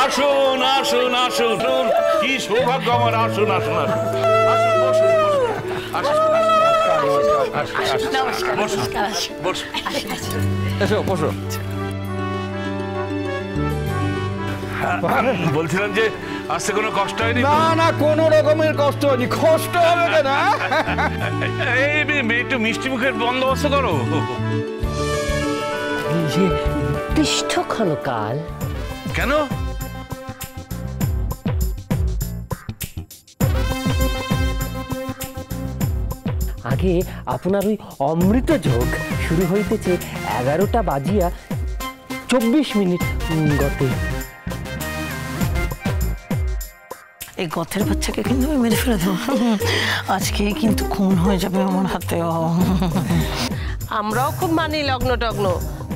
আসুন আসুন আসুন, কি সৌভাগ্য আমার। আসুন আসুন আসুন, বসুন বসুন, এসো বসো। বলছিলাম যে আসতে কোনো কষ্ট হয়নি? না না, কোনো রকমের কষ্ট হয়নি। কষ্ট হবে কেন? এই একটু মিষ্টি মুখের বন্দোবস্ত করো। পৃষ্ঠ ক্ষণকাল কেন? আগে আপনার ওই অমৃত যোগ শুরু হইতেছে 11টা বাজিয়া 24 মিনিট গতে। এই গথের বাচ্চাকে কিন্তু আমি মেরে ফেলে দেবো। আজকে কিন্তু খুন হয়ে যাবে আমার হাতে। আমরাও খুব মানি লগ্ন টগ্ন।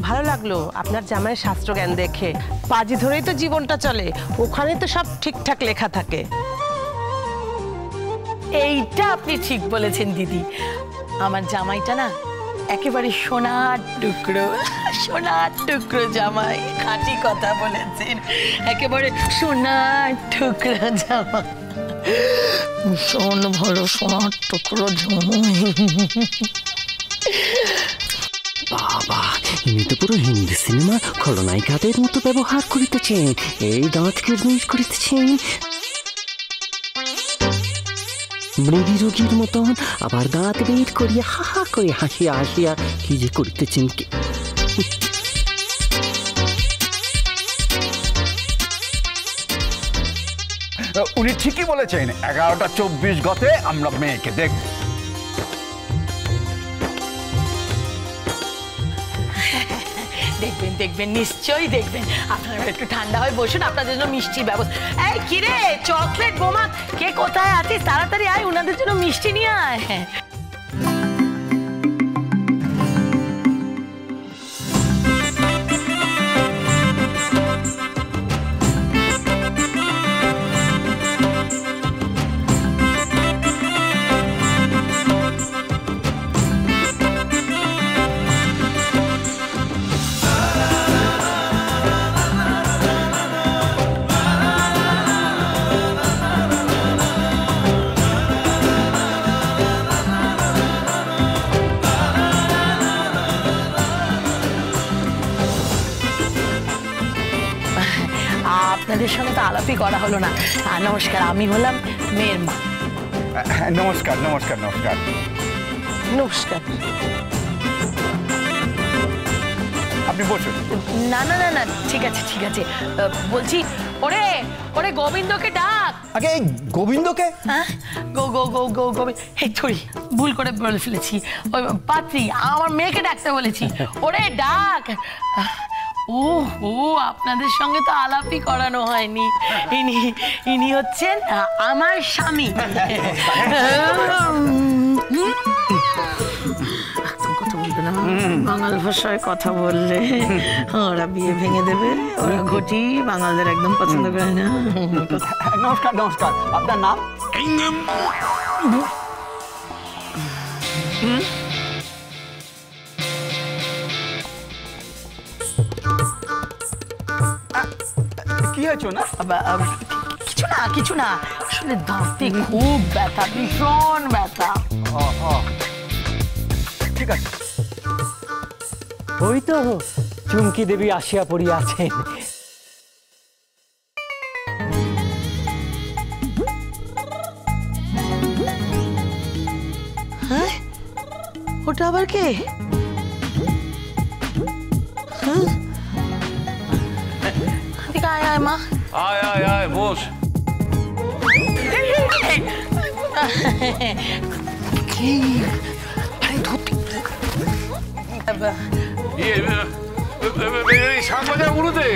ভালো লাগলো আপনার জামাইয়ের শাস্ত্র জ্ঞান দেখে। পাজি ধরেই তো জীবনটা চলে, ওখানে তো সব ঠিকঠাক লেখা থাকে। এইটা আপনি ঠিক বলেছেন দিদি। আমার জামাইটা না একেবারে সোনার টুকরো, সোনার টুকরো জামাই। খাঁটি কথা বলেছেন, একেবারে সোনার টুকরো জামাই, ভীষণ ভালো সোনার টুকরো জামাই। বাবা, ইনি তো পুরো হিন্দি সিনেমা খলনায়িকাদের মতো ব্যবহার করিতেছেন। এই দাঁত কিরমির করিতেছেন মৃগী রোগীর মতন, আবার দাঁত বের করিয়া হা হা করে হাসিয়া হাসিয়া কি যে করিতেছেন কি। উনি ঠিকই বলেছেন, 11টা 24 গতে আমরা মেয়েকে দেখব। দেখবেন দেখবেন, নিশ্চয়ই দেখবেন। আপনারা একটু ঠান্ডা হয়ে বসুন, আপনাদের জন্য মিষ্টির ব্যবস্থা। এই কিরে চকলেট বোমা, কে কোথায় আছিস? তাড়াতাড়ি আয়, ওনাদের জন্য মিষ্টি নিয়ে আয়। আপনাদের সঙ্গে তো আলাপই করা হলো না। নমস্কার, আমি হলাম মেয়ের মা। নমস্কার নমস্কার নমস্কার নমস্কার। আপনি বসুন। না না না না, ঠিক আছে ঠিক আছে। বলছি, ওরে ওরে গোবিন্দকে ডাক। আগে এই গোবিন্দকে? হ্যাঁ, গো গো গো গো গোবিন্দ। এই থরি ভুল করে বলে ফেলেছি। ওই পাত্রী, আমার মেয়েকে ডাকতে বলেছি। ওরে ডাক। ও ও, আপনাদের সঙ্গে তো আলাপই করানো হয়নি। ইনি হচ্ছেন আমার স্বামী। কথা বলবে না, বাঙাল ভাষায় কথা বললে ওরা বিয়ে ভেঙে দেবে। ওরা ঘটি বাঙালদের একদম পছন্দ করে না। নমস্কার নমস্কার, আপনার নাম? কি হয়েছে না? কিছু না কিছু না, আসলে দাঁতে খুব ব্যথা, ভীষণ ব্যথা। ঠিক আছে। ওই তো চুমকি দেবী আসিয়া পড়িয়াছেন। হ্যাঁ, ওটা আবার কে? আয় আয় মা, আয় আয় আয়, বস। শাকবাজার উড়ুতে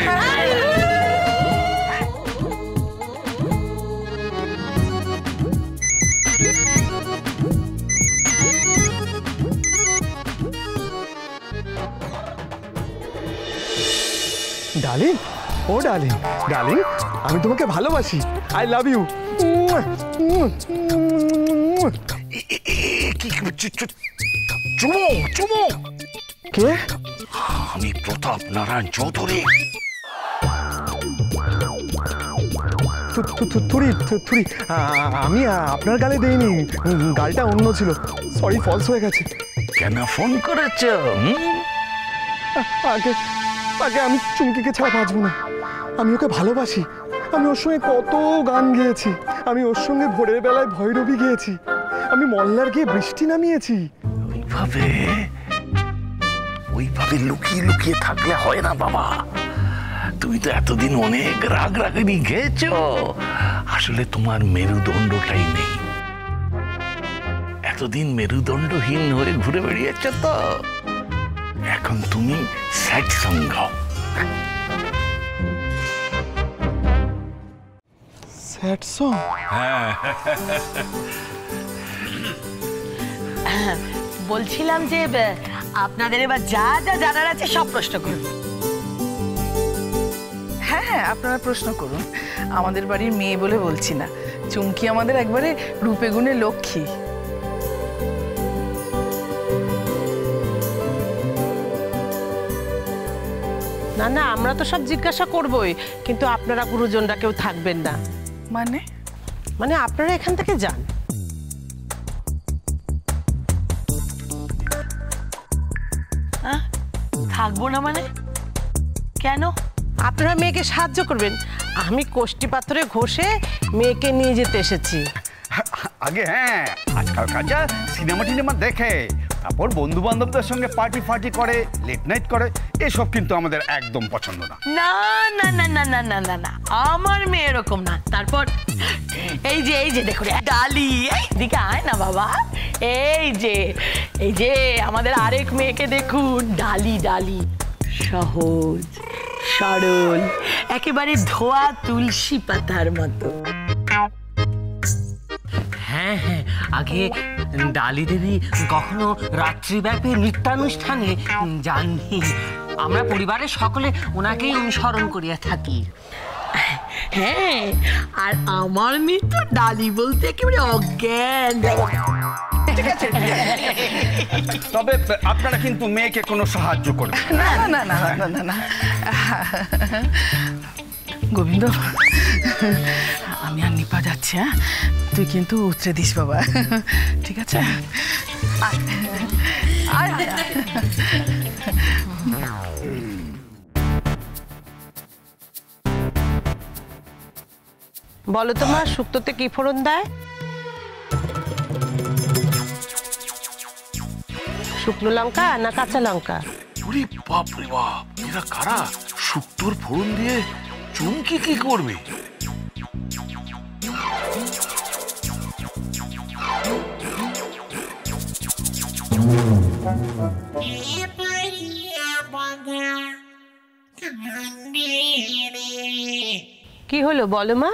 ডার্লিং, ও ডার্লিং, ডার্লিং, আমি তোমাকে ভালোবাসি। I love you. চুমো চুমো। কে? আমি প্রতাপ নারায়ণ চৌধুরী। থুড়ি থুড়ি আমি আপনার গালে দেইনি, গালটা অন্য ছিল, সরি ফলস হয়ে গেছে। কেন ফোন করেছো? আগে আগে আমি চুমকিকে ছাড়া বাঁচবো না, আমি ওকে ভালোবাসি, আমি ওর সঙ্গে কত গান গেয়েছি, আমি ওর সঙ্গে ভোরের বেলায় ভৈরবী গিয়েছি, আমি মল্লার গিয়ে বৃষ্টি নামিয়েছি। ওইভাবে লুকিয়ে লুকিয়ে থাকলে হয় না বাবা। তুমি তো এতদিন অনেক রাগ রাগিনী গেছো, আসলে তোমার মেরুদণ্ডটাই নেই। এতদিন মেরুদণ্ডহীন হয়ে ঘুরে বেড়িয়েছ তো, এখন তুমি স্যাড সং গাও। Sad song? বলছিলাম যে আপনাদের এবার যা যা জানার আছে সব প্রশ্ন করুন। হ্যাঁ হ্যাঁ, আপনারা প্রশ্ন করুন। আমাদের বাড়ির মেয়ে বলে বলছি না, চুমকি আমাদের একবারে রূপে গুণে লক্ষ্মী। না না, আমরা তো সব জিজ্ঞাসা করবই, কিন্তু আপনারা গুরুজনরা কেউ থাকবেন না। মানে? মানে আপনারা এখান থেকে যান। থাকবো না মানে? কেন? আপনারা মেয়েকে সাহায্য করবেন। আমি কোষ্টি পাথরে ঘষে মেয়েকে নিয়ে যেতে এসেছি। আগে হ্যাঁ, আজকাল কাজা সিনেমা টিনেমা দেখে, তারপর বন্ধু বান্ধবদের সঙ্গে পার্টি ফার্টি করে, লেট নাইট করে, এসব কিন্তু আমাদের একদম পছন্দ না। না না না না না না না না, আমার মেয়ে এরকম না। তারপর এই যে দেখুন ডালি, দিকে আয় না বাবা, এই যে আমাদের আরেক মেয়েকে দেখুন, ডালি ডালি, সহজ সরল, একেবারে ধোয়া তুলসী পাতার মতো। হ্যাঁ হ্যাঁ, আগে ডালি দেবী কখনো রাত্রিব্যাপী নৃত্যানুষ্ঠানে যাননি। আমরা পরিবারের সকলে ওনাকেই অনুসরণ করিয়া থাকি। হ্যাঁ, আর আমার মেয়ে তো ডালি বলতে একেবারে অজ্ঞান। ঠিক আছে, তবে আপনারা কিন্তু মেয়েকে কোনো সাহায্য করবেন না না না না না না। গোবিন্দ, আমি আর নিপা যাচ্ছি, হ্যাঁ? তুই কিন্তু উতরে দিস বাবা, ঠিক আছে? আয় আয় আয়। বলো তোমার শুক্তোতে কি ফোড়ন দেয়? শুকনো লঙ্কা না কাঁচা লঙ্কা? ওরে বাপ রে বাপ, এরা কারা? শুক্তোর ফোড়ন দিয়ে চুমকি কি করবে? কি হলো বলো মা?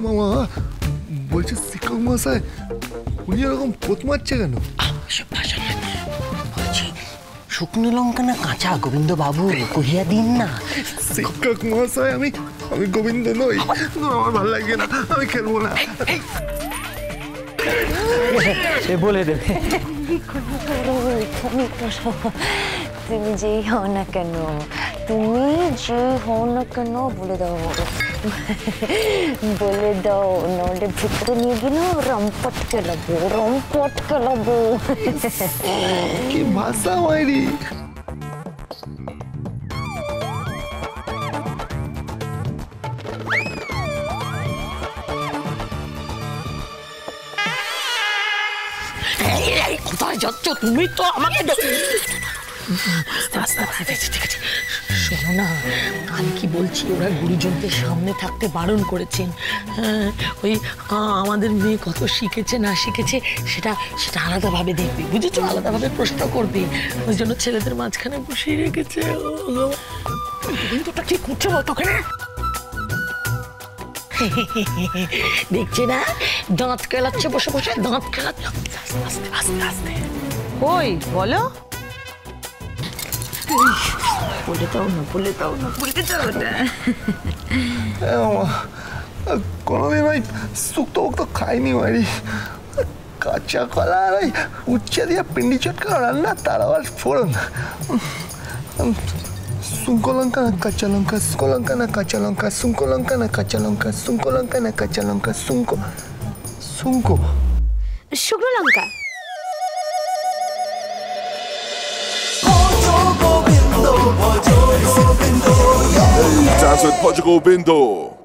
মামা বলছে শিক্ষক মশাই উনি এরকম পোত মারছে কেন? বলছি শুকনো লঙ্কা না কাঁচা গোবিন্দ বাবু, কহিয়া দিন না। শিক্ষক মশাই আমি গোবিন্দ নই, আমার ভালো লাগে না, আমি খেলবো না। সে বলে দেবে। তুমি যেই হও না কেন, বলে দাও, বলে দাও, নইলে ভিতরে নিয়ে গেলে রম্পট খেলাবো। কি ভাষা মাইরি! কোথায় যাচ্ছ তুমি? তো আমাকে ঠিক আছে, শোনো না, আমি কি বলছি, ওরা গুরুজনদের সামনে থাকতে বারণ করেছেন। ওই আমাদের মেয়ে কত শিখেছে না শিখেছে সেটা আলাদাভাবে দেখবে, বুঝেছো? আলাদাভাবে প্রশ্ন করবে, ওই জন্য ছেলেদের মাঝখানে বসিয়ে রেখেছে। কিন্তু ওটা কি করছে বলতো ওখানে? দেখছে না, দাঁত কেলাচ্ছে বসে বসে, দাঁত কেলাচ্ছে। আস্তে আস্তে আস্তে। কই বলো? বলে দাও না, বলে দাও না, বলে দাও না। কোনোদিন ওই শুক্তো মুক্ত খাইনি বাড়ি। কাঁচা কলা আর ওই উচ্চে দিয়ে পিন্ডি চটকা রান্না, তার আবার ফোড়ন। শুঙ্কো লঙ্কা না কাঁচা লঙ্কা, শুঙ্কো লঙ্কা না কাঁচা লঙ্কা, শুঙ্কো লঙ্কা না কাঁচা লঙ্কা, শুঙ্কো লঙ্কা না কাঁচা লঙ্কা, শুঙ্কো শুঙ্কো শুকনো লঙ্কা। Hey, that's with Portugal Bindo.